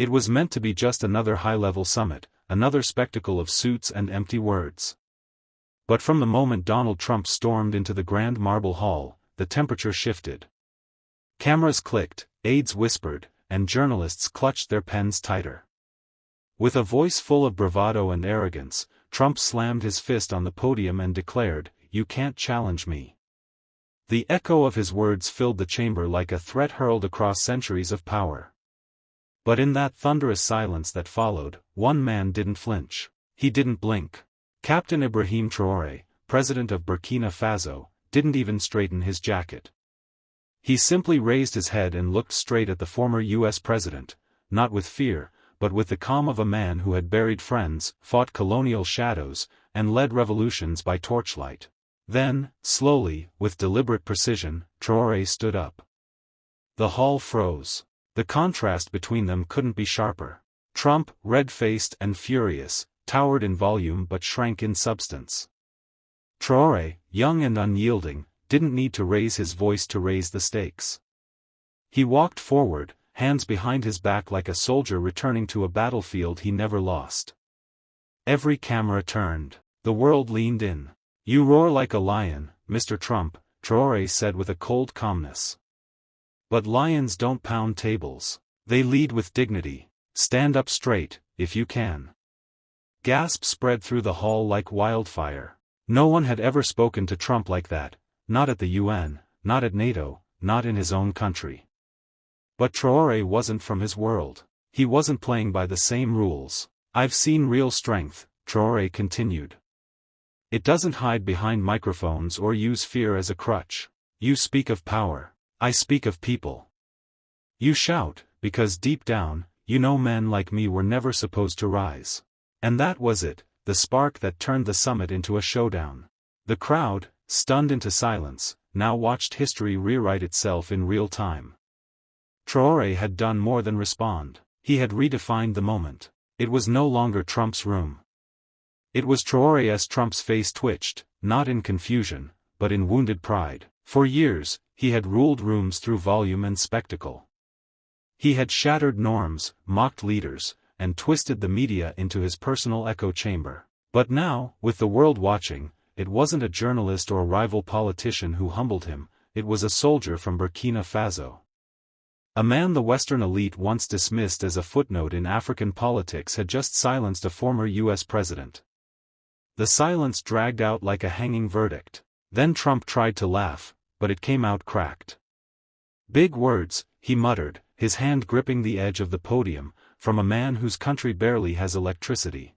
It was meant to be just another high-level summit, another spectacle of suits and empty words. But from the moment Donald Trump stormed into the Grand Marble Hall, the temperature shifted. Cameras clicked, aides whispered, and journalists clutched their pens tighter. With a voice full of bravado and arrogance, Trump slammed his fist on the podium and declared, "You can't challenge me." The echo of his words filled the chamber like a threat hurled across centuries of power. But in that thunderous silence that followed, one man didn't flinch. He didn't blink. Captain Ibrahim Traoré, president of Burkina Faso, didn't even straighten his jacket. He simply raised his head and looked straight at the former U.S. president, not with fear, but with the calm of a man who had buried friends, fought colonial shadows, and led revolutions by torchlight. Then, slowly, with deliberate precision, Traoré stood up. The hall froze. The contrast between them couldn't be sharper. Trump, red-faced and furious, towered in volume but shrank in substance. Traoré, young and unyielding, didn't need to raise his voice to raise the stakes. He walked forward, hands behind his back like a soldier returning to a battlefield he never lost. Every camera turned. The world leaned in. "You roar like a lion, Mr. Trump," Traoré said with a cold calmness. "But lions don't pound tables. They lead with dignity. Stand up straight, if you can." Gasps spread through the hall like wildfire. No one had ever spoken to Trump like that, not at the UN, not at NATO, not in his own country. But Traoré wasn't from his world. He wasn't playing by the same rules. "I've seen real strength," Traoré continued. "It doesn't hide behind microphones or use fear as a crutch. You speak of power. I speak of people. You shout, because deep down, you know men like me were never supposed to rise." And that was it, the spark that turned the summit into a showdown. The crowd, stunned into silence, now watched history rewrite itself in real time. Traoré had done more than respond. He had redefined the moment. It was no longer Trump's room. It was Traoré's. Trump's face twitched, not in confusion, but in wounded pride. For years, he had ruled rooms through volume and spectacle. He had shattered norms, mocked leaders, and twisted the media into his personal echo chamber. But now, with the world watching, it wasn't a journalist or rival politician who humbled him, it was a soldier from Burkina Faso. A man the Western elite once dismissed as a footnote in African politics had just silenced a former U.S. president. The silence dragged out like a hanging verdict. Then Trump tried to laugh, but it came out cracked. "Big words," he muttered, his hand gripping the edge of the podium, from a man whose country barely has electricity.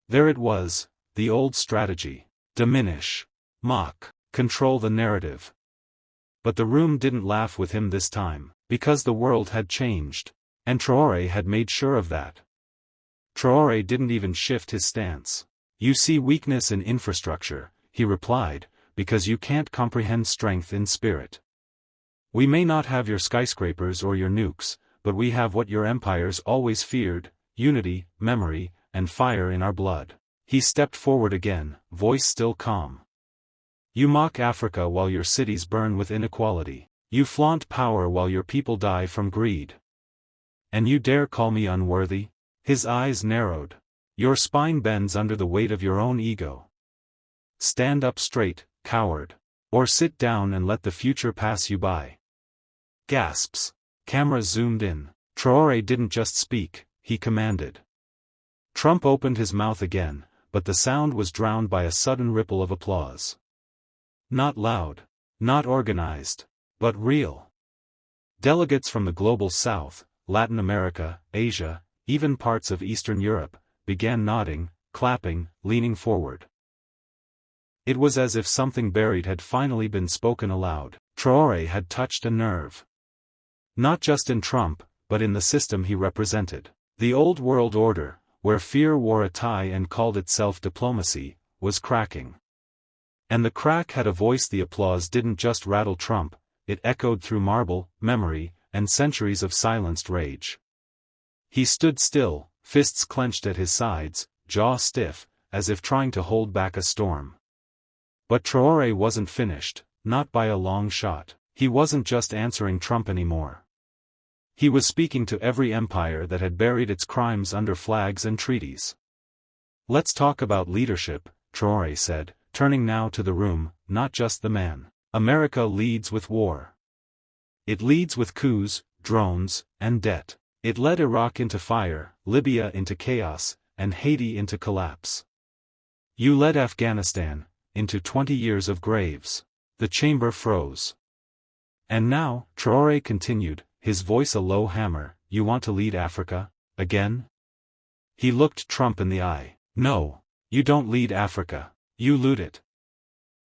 There it was, the old strategy. Diminish. Mock. Control the narrative. But the room didn't laugh with him this time, because the world had changed. And Traoré had made sure of that. Traoré didn't even shift his stance. "You see weakness in infrastructure," he replied, "because you can't comprehend strength in spirit. We may not have your skyscrapers or your nukes, but we have what your empires always feared: unity, memory, and fire in our blood." He stepped forward again, voice still calm. "You mock Africa while your cities burn with inequality. You flaunt power while your people die from greed. And you dare call me unworthy?" His eyes narrowed. "Your spine bends under the weight of your own ego. Stand up straight, coward. Or sit down and let the future pass you by." Gasps. Cameras zoomed in. Traoré didn't just speak, he commanded. Trump opened his mouth again, but the sound was drowned by a sudden ripple of applause. Not loud, not organized, but real. Delegates from the global south, Latin America, Asia, even parts of Eastern Europe, began nodding, clapping, leaning forward. It was as if something buried had finally been spoken aloud. Traoré had touched a nerve. Not just in Trump, but in the system he represented. The old world order, where fear wore a tie and called itself diplomacy, was cracking. And the crack had a voice. The applause didn't just rattle Trump, it echoed through marble, memory, and centuries of silenced rage. He stood still, fists clenched at his sides, jaw stiff, as if trying to hold back a storm. But Traoré wasn't finished, not by a long shot. He wasn't just answering Trump anymore. He was speaking to every empire that had buried its crimes under flags and treaties. Let's talk about leadership, Traoré said, turning now to the room, not just the man. America leads with war. It leads with coups, drones, and debt. It led Iraq into fire, Libya into chaos, and Haiti into collapse. You led Afghanistan into 20 years of graves. The chamber froze. And now, Traoré continued, his voice a low hammer, you want to lead Africa, again? He looked Trump in the eye. No, you don't lead Africa, you loot it.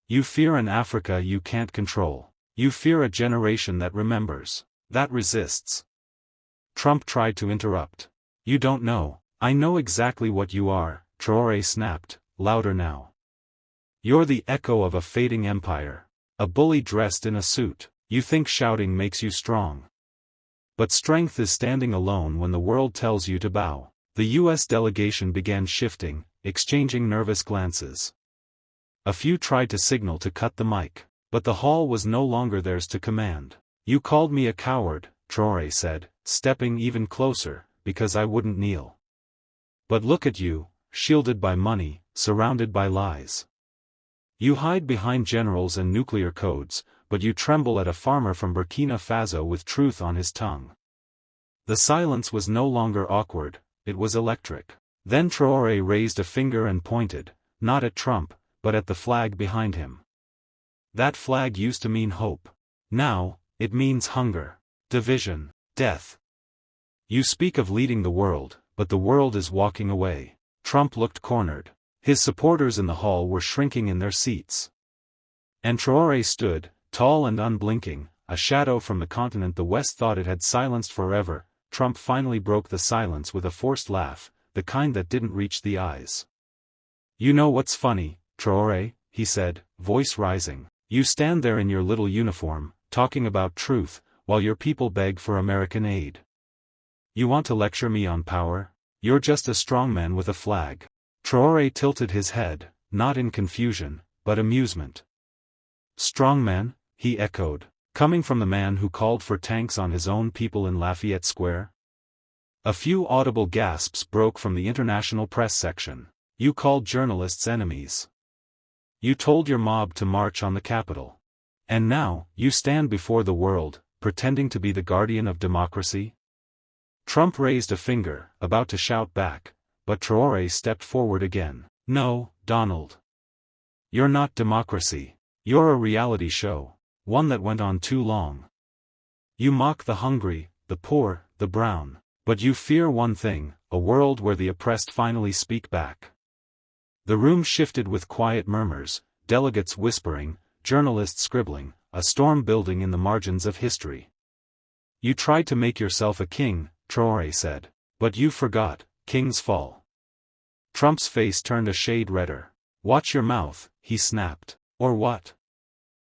You fear an Africa you can't control. You fear a generation that remembers, that resists. Trump tried to interrupt. You don't know. I know exactly what you are, Traoré snapped, louder now. You're the echo of a fading empire. A bully dressed in a suit. You think shouting makes you strong. But strength is standing alone when the world tells you to bow. The U.S. delegation began shifting, exchanging nervous glances. A few tried to signal to cut the mic, but the hall was no longer theirs to command. You called me a coward, Traoré said, stepping even closer, because I wouldn't kneel. But look at you, shielded by money, surrounded by lies. You hide behind generals and nuclear codes, but you tremble at a farmer from Burkina Faso with truth on his tongue. The silence was no longer awkward, it was electric. Then Traoré raised a finger and pointed, not at Trump, but at the flag behind him. That flag used to mean hope. Now, it means hunger, division, death. You speak of leading the world, but the world is walking away. Trump looked cornered. His supporters in the hall were shrinking in their seats. And Traoré stood, tall and unblinking, a shadow from the continent the West thought it had silenced forever. Trump finally broke the silence with a forced laugh, the kind that didn't reach the eyes. You know what's funny, Traoré, he said, voice rising. You stand there in your little uniform, talking about truth, while your people beg for American aid. You want to lecture me on power? You're just a strongman with a flag. Traoré tilted his head, not in confusion, but amusement. Strongman, he echoed, coming from the man who called for tanks on his own people in Lafayette Square. A few audible gasps broke from the international press section. You called journalists enemies. You told your mob to march on the Capitol. And now, you stand before the world, pretending to be the guardian of democracy? Trump raised a finger, about to shout back, but Traoré stepped forward again. No, Donald. You're not democracy. You're a reality show, one that went on too long. You mock the hungry, the poor, the brown, but you fear one thing, a world where the oppressed finally speak back. The room shifted with quiet murmurs, delegates whispering, journalists scribbling, a storm building in the margins of history. You tried to make yourself a king, Traoré said, but you forgot, kings fall. Trump's face turned a shade redder. Watch your mouth, he snapped. Or what?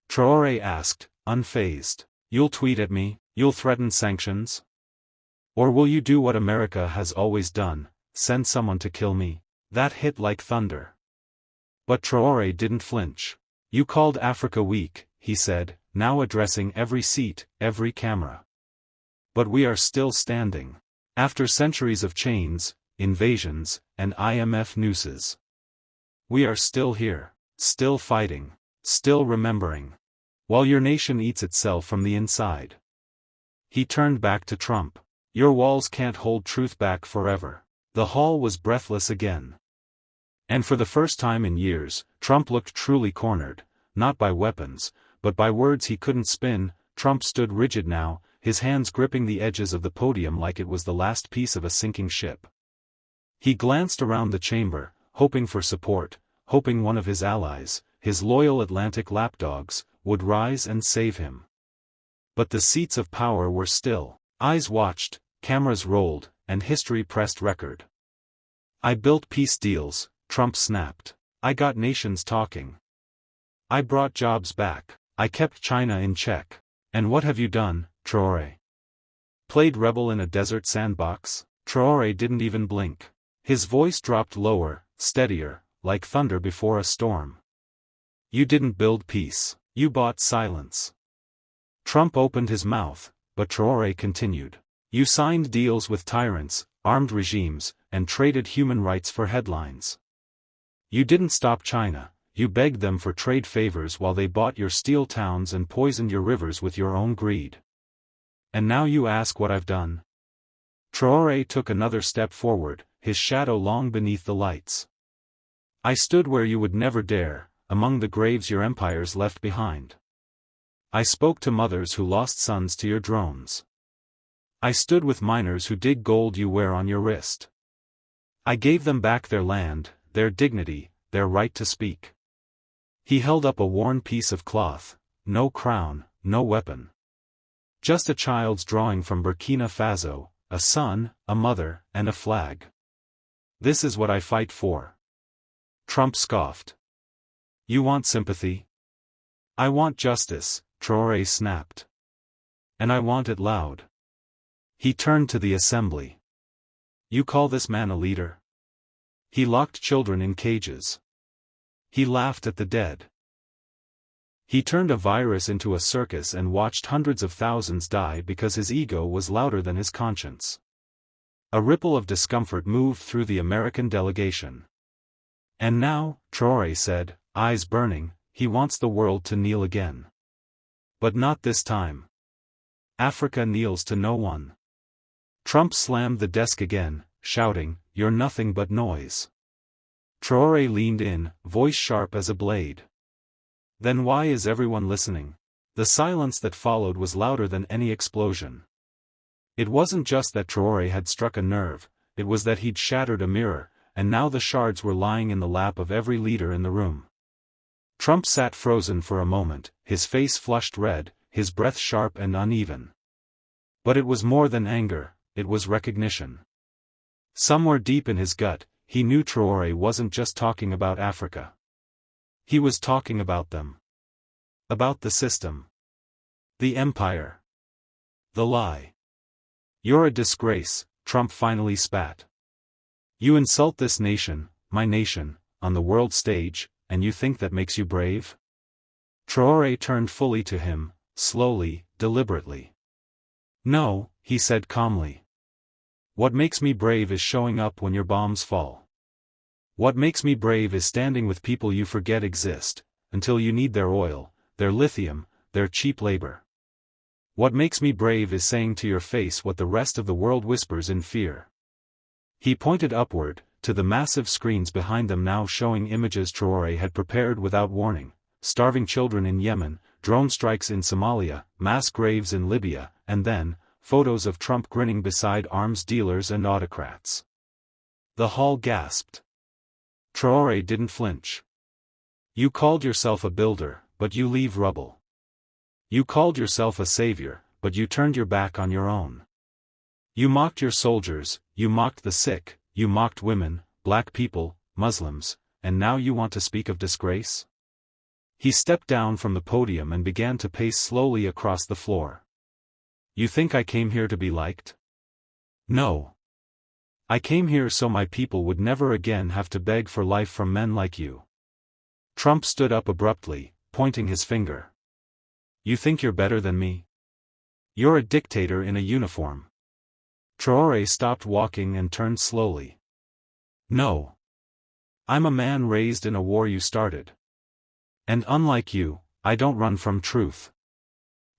Traoré asked, unfazed. You'll tweet at me, you'll threaten sanctions? Or will you do what America has always done, send someone to kill me? That hit like thunder. But Traoré didn't flinch. You called Africa weak, he said, now addressing every seat, every camera. But we are still standing. After centuries of chains, invasions, and IMF nooses. We are still here, still fighting, still remembering. While your nation eats itself from the inside. He turned back to Trump. Your walls can't hold truth back forever. The hall was breathless again. And for the first time in years, Trump looked truly cornered, not by weapons, but by words he couldn't spin. Trump stood rigid now, his hands gripping the edges of the podium like it was the last piece of a sinking ship. He glanced around the chamber, hoping for support, hoping one of his allies, his loyal Atlantic lapdogs, would rise and save him. But the seats of power were still. Eyes watched, cameras rolled, and history pressed record. I built peace deals, Trump snapped. I got nations talking. I brought jobs back. I kept China in check. And what have you done, Traoré? Played rebel in a desert sandbox? Traoré didn't even blink. His voice dropped lower, steadier, like thunder before a storm. You didn't build peace. You bought silence. Trump opened his mouth, but Traoré continued. You signed deals with tyrants, armed regimes, and traded human rights for headlines. You didn't stop China, you begged them for trade favors while they bought your steel towns and poisoned your rivers with your own greed. And now you ask what I've done? Traoré took another step forward, his shadow long beneath the lights. I stood where you would never dare, among the graves your empires left behind. I spoke to mothers who lost sons to your drones. I stood with miners who dig gold you wear on your wrist. I gave them back their land, their dignity, their right to speak. He held up a worn piece of cloth, no crown, no weapon. Just a child's drawing from Burkina Faso, a son, a mother, and a flag. This is what I fight for. Trump scoffed. You want sympathy? I want justice, Traoré snapped. And I want it loud. He turned to the assembly. You call this man a leader? He locked children in cages. He laughed at the dead. He turned a virus into a circus and watched hundreds of thousands die because his ego was louder than his conscience. A ripple of discomfort moved through the American delegation. And now, Traoré said, eyes burning, he wants the world to kneel again. But not this time. Africa kneels to no one. Trump slammed the desk again, shouting, "You're nothing but noise." Traoré leaned in, voice sharp as a blade. Then why is everyone listening? The silence that followed was louder than any explosion. It wasn't just that Traoré had struck a nerve, it was that he'd shattered a mirror, and now the shards were lying in the lap of every leader in the room. Trump sat frozen for a moment, his face flushed red, his breath sharp and uneven. But it was more than anger, it was recognition. Somewhere deep in his gut, he knew Traoré wasn't just talking about Africa. He was talking about them. About the system. The empire. The lie. You're a disgrace, Trump finally spat. You insult this nation, my nation, on the world stage, and you think that makes you brave? Traoré turned fully to him, slowly, deliberately. No, he said calmly. What makes me brave is showing up when your bombs fall. What makes me brave is standing with people you forget exist, until you need their oil, their lithium, their cheap labor. What makes me brave is saying to your face what the rest of the world whispers in fear. He pointed upward, to the massive screens behind them now showing images Traoré had prepared without warning, starving children in Yemen, drone strikes in Somalia, mass graves in Libya, and then, photos of Trump grinning beside arms dealers and autocrats. The hall gasped. Traoré didn't flinch. You called yourself a builder, but you leave rubble. You called yourself a savior, but you turned your back on your own. You mocked your soldiers, you mocked the sick, you mocked women, black people, Muslims, and now you want to speak of disgrace? He stepped down from the podium and began to pace slowly across the floor. You think I came here to be liked? No. I came here so my people would never again have to beg for life from men like you. Trump stood up abruptly, pointing his finger. You think you're better than me? You're a dictator in a uniform. Traoré stopped walking and turned slowly. No. I'm a man raised in a war you started. And unlike you, I don't run from truth.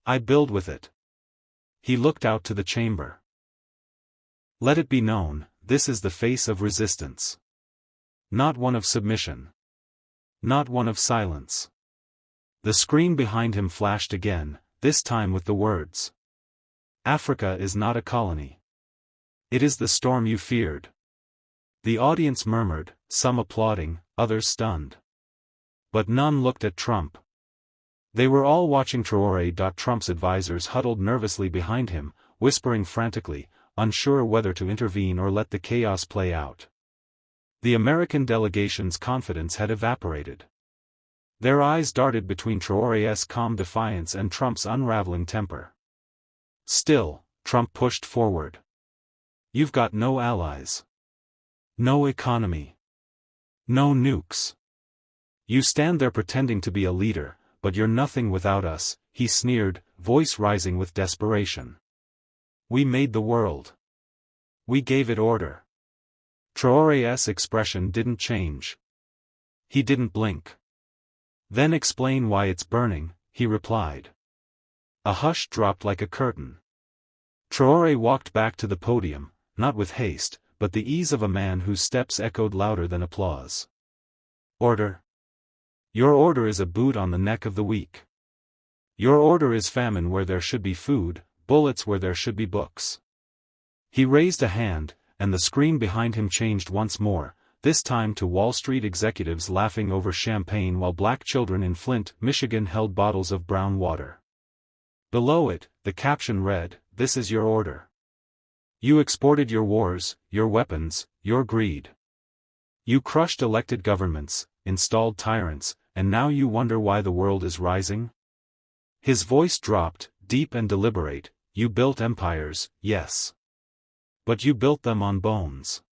I build with it. He looked out to the chamber. Let it be known, this is the face of resistance. Not one of submission. Not one of silence. The screen behind him flashed again, this time with the words. Africa is not a colony. It is the storm you feared. The audience murmured, some applauding, others stunned. But none looked at Trump. They were all watching Traoré. Trump's advisors huddled nervously behind him, whispering frantically, unsure whether to intervene or let the chaos play out. The American delegation's confidence had evaporated. Their eyes darted between Traoré's calm defiance and Trump's unraveling temper. Still, Trump pushed forward. You've got no allies. No economy. No nukes. You stand there pretending to be a leader, but you're nothing without us, he sneered, voice rising with desperation. We made the world. We gave it order. Traoré's expression didn't change. He didn't blink. Then explain why it's burning, he replied. A hush dropped like a curtain. Traoré walked back to the podium, not with haste, but the ease of a man whose steps echoed louder than applause. Order. Your order is a boot on the neck of the weak. Your order is famine where there should be food, bullets where there should be books. He raised a hand, and the screen behind him changed once more, this time to Wall Street executives laughing over champagne while black children in Flint, Michigan held bottles of brown water. Below it, the caption read, "This is your order. You exported your wars, your weapons, your greed. You crushed elected governments, installed tyrants, and now you wonder why the world is rising?" His voice dropped, deep and deliberate. You built empires, yes. But you built them on bones.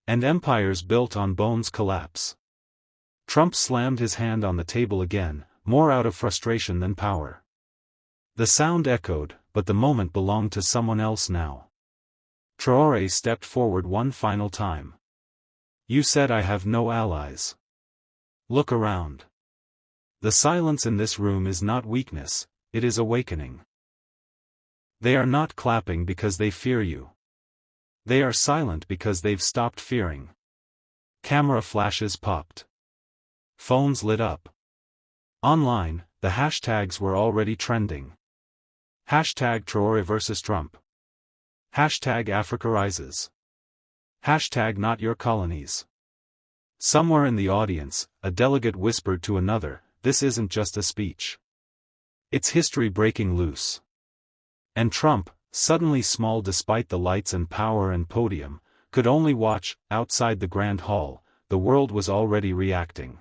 And empires built on bones collapse. Trump slammed his hand on the table again, more out of frustration than power. The sound echoed, but the moment belonged to someone else now. Traoré stepped forward one final time. You said I have no allies. Look around. The silence in this room is not weakness, it is awakening. They are not clapping because they fear you. They are silent because they've stopped fearing. Camera flashes popped. Phones lit up. Online, the hashtags were already trending. Hashtag Traoré versus Trump. Hashtag Africa rises. Hashtag not your colonies. Somewhere in the audience, a delegate whispered to another, this isn't just a speech. It's history breaking loose. And Trump, suddenly small despite the lights and power and podium, could only watch. Outside the grand hall, the world was already reacting.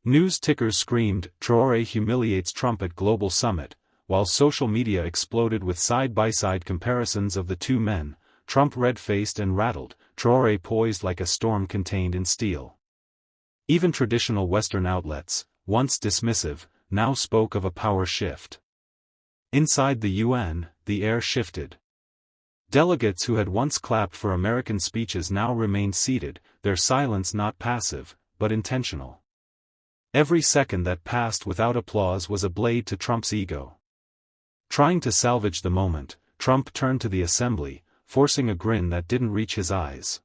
News tickers screamed, Traoré humiliates Trump at global summit, while social media exploded with side-by-side comparisons of the two men, Trump red-faced and rattled, Traoré poised like a storm contained in steel. Even traditional Western outlets, once dismissive, now spoke of a power shift. Inside the UN, the air shifted. Delegates who had once clapped for American speeches now remained seated, their silence not passive, but intentional. Every second that passed without applause was a blade to Trump's ego. Trying to salvage the moment, Trump turned to the assembly, forcing a grin that didn't reach his eyes.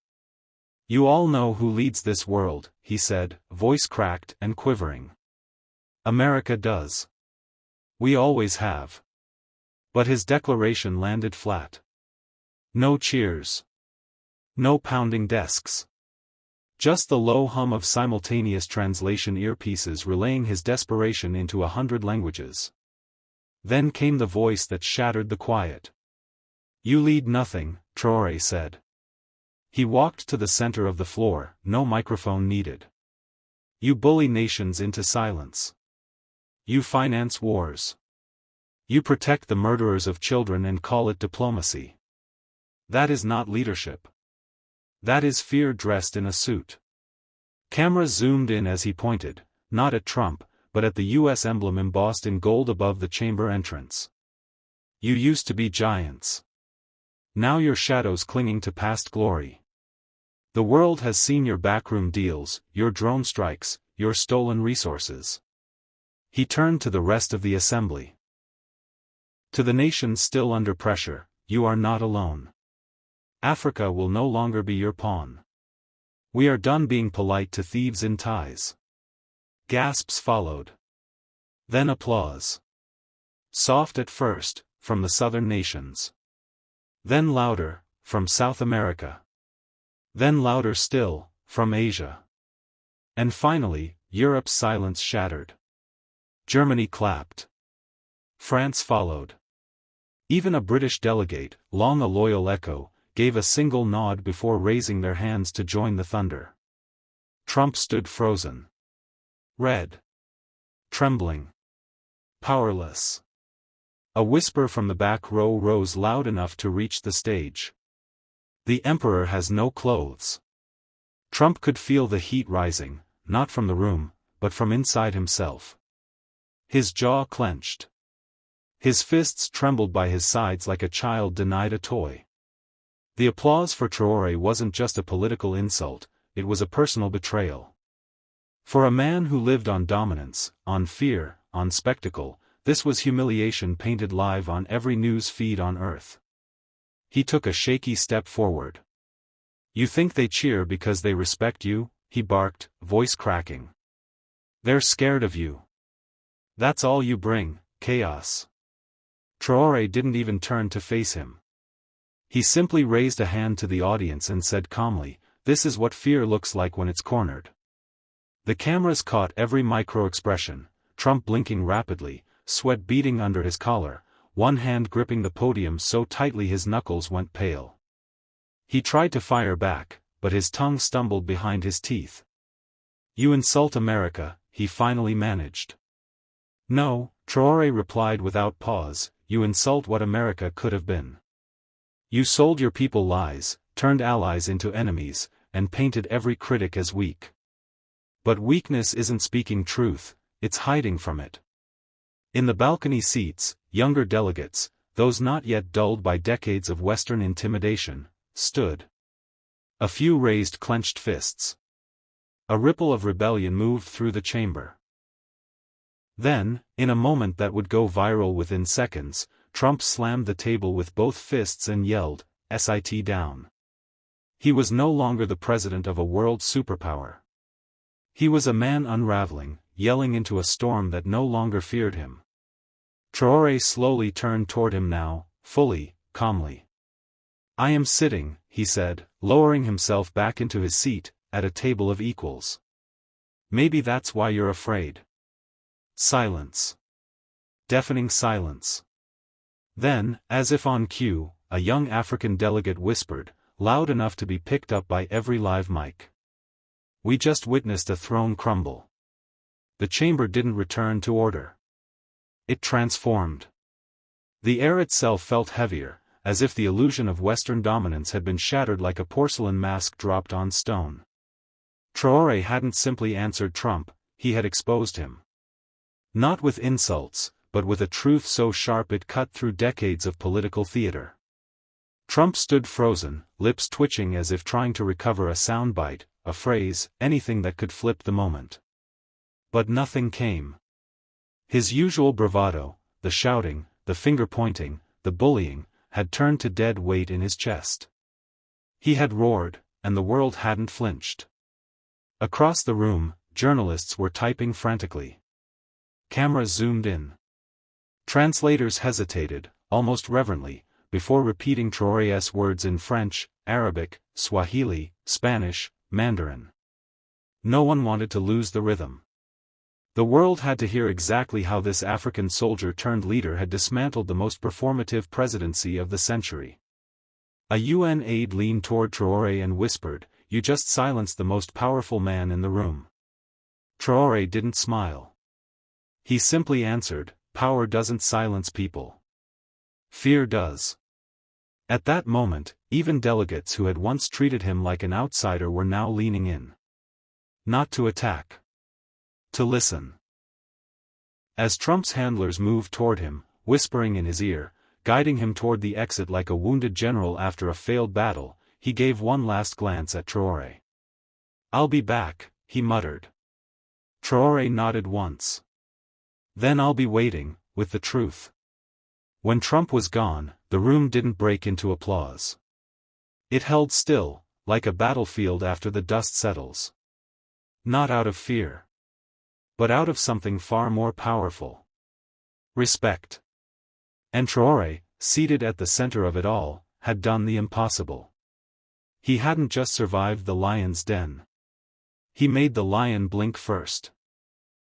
You all know who leads this world, he said, voice cracked and quivering. America does. We always have. But his declaration landed flat. No cheers. No pounding desks. Just the low hum of simultaneous translation earpieces relaying his desperation into 100 languages. Then came the voice that shattered the quiet. You lead nothing, Traoré said. He walked to the center of the floor, no microphone needed. You bully nations into silence. You finance wars. You protect the murderers of children and call it diplomacy. That is not leadership. That is fear dressed in a suit. Cameras zoomed in as he pointed, not at Trump, but at the U.S. emblem embossed in gold above the chamber entrance. You used to be giants. Now you're shadows clinging to past glory. The world has seen your backroom deals, your drone strikes, your stolen resources. He turned to the rest of the assembly. To the nations still under pressure, you are not alone. Africa will no longer be your pawn. We are done being polite to thieves in ties. Gasps followed. Then applause. Soft at first, from the southern nations. Then louder, from South America. Then louder still, from Asia. And finally, Europe's silence shattered. Germany clapped. France followed. Even a British delegate, long a loyal echo, gave a single nod before raising their hands to join the thunder. Trump stood frozen. Red. Trembling. Powerless. A whisper from the back row rose loud enough to reach the stage. The emperor has no clothes. Trump could feel the heat rising, not from the room, but from inside himself. His jaw clenched. His fists trembled by his sides like a child denied a toy. The applause for Traoré wasn't just a political insult, it was a personal betrayal. For a man who lived on dominance, on fear, on spectacle, this was humiliation painted live on every news feed on Earth. He took a shaky step forward. "You think they cheer because they respect you?" he barked, voice cracking. "They're scared of you. That's all you bring, chaos." Traoré didn't even turn to face him. He simply raised a hand to the audience and said calmly, "This is what fear looks like when it's cornered." The cameras caught every micro-expression, Trump blinking rapidly, sweat beading under his collar, one hand gripping the podium so tightly his knuckles went pale. He tried to fire back, but his tongue stumbled behind his teeth. "You insult America," he finally managed. "No," Traoré replied without pause, "you insult what America could have been. You sold your people lies, turned allies into enemies, and painted every critic as weak. But weakness isn't speaking truth, it's hiding from it." In the balcony seats, younger delegates, those not yet dulled by decades of Western intimidation, stood. A few raised clenched fists. A ripple of rebellion moved through the chamber. Then, in a moment that would go viral within seconds, Trump slammed the table with both fists and yelled, "Sit down." He was no longer the president of a world superpower. He was a man unraveling, yelling into a storm that no longer feared him. Traoré slowly turned toward him now, fully, calmly. "I am sitting," he said, lowering himself back into his seat, "at a table of equals. Maybe that's why you're afraid." Silence. Deafening silence. Then, as if on cue, a young African delegate whispered, loud enough to be picked up by every live mic. "We just witnessed a throne crumble." The chamber didn't return to order. It transformed. The air itself felt heavier, as if the illusion of Western dominance had been shattered like a porcelain mask dropped on stone. Traoré hadn't simply answered Trump, he had exposed him. Not with insults, but with a truth so sharp it cut through decades of political theater. Trump stood frozen, lips twitching as if trying to recover a soundbite, a phrase, anything that could flip the moment. But nothing came. His usual bravado, the shouting, the finger-pointing, the bullying, had turned to dead weight in his chest. He had roared, and the world hadn't flinched. Across the room, journalists were typing frantically. Cameras zoomed in. Translators hesitated, almost reverently, before repeating Traoré's words in French, Arabic, Swahili, Spanish, Mandarin. No one wanted to lose the rhythm. The world had to hear exactly how this African soldier-turned-leader had dismantled the most performative presidency of the century. A UN aide leaned toward Traoré and whispered, "You just silenced the most powerful man in the room." Traoré didn't smile. He simply answered, "Power doesn't silence people. Fear does." At that moment, even delegates who had once treated him like an outsider were now leaning in. Not to attack. To listen. As Trump's handlers moved toward him, whispering in his ear, guiding him toward the exit like a wounded general after a failed battle, he gave one last glance at Traoré. "I'll be back," he muttered. Traoré nodded once. "Then I'll be waiting, with the truth." When Trump was gone, the room didn't break into applause. It held still, like a battlefield after the dust settles. Not out of fear, but out of something far more powerful. Respect. And Traoré, seated at the center of it all, had done the impossible. He hadn't just survived the lion's den. He made the lion blink first.